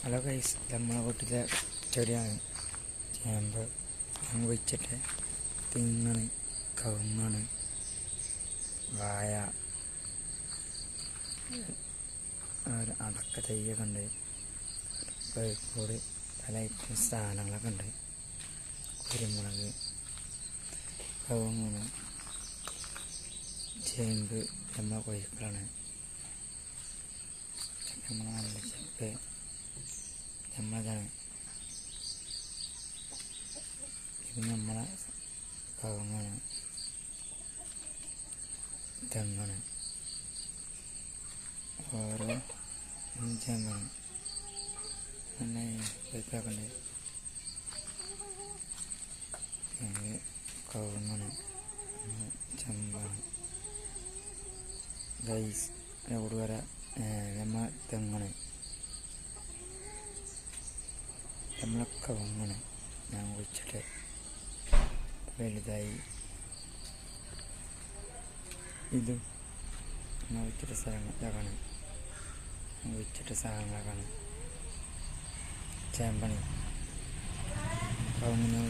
Hello guys, നമ്മളെ വീട്ടിലെ ചെടിയാണ് ചേമ്പ്. ഞാൻ കുഴിച്ചിട്ട് തെങ്ങാണ്, കവുങ്ങാണ്, വാഴ, അടക്ക തൈയൊക്കെ ഉണ്ട്, കോഴിക്കോട് പല ഐറ്റം സാധനങ്ങളൊക്കെ ഉണ്ട്. കുരുമുളക്, കവുങ്ങാണ്, ചേമ്പ് നമ്മളെ കോഴിക്കളാണ്. നമ്മളെ നല്ല ചെപ്പ് നമ്മളതാണ്. ഇത് നമ്മളെ കവുങ്ങാണ്, തെങ്ങാണ്, ഓരോ ചേമ്പാണ്. നല്ല കോഴിക്കളൊക്കെ ഉണ്ട്. കവുങ്ങാണ്, ചെമ്പാണ് ഗൈസ്. കൂടുവര നമ്മളെ തെങ്ങാണ്, നമ്മളെ കവുങ്ങാണ്. ഞാൻ കുഴിച്ചിട്ട് വലുതായി. ഇതും ഞാൻ കുഴിച്ചിട്ട സ്ഥലങ്ങളൊക്കെയാണ്. ഞാൻ കുഴിച്ചിട്ട സാധനങ്ങളൊക്കെയാണ്. ചേമ്പണി കവുങ്ങിന്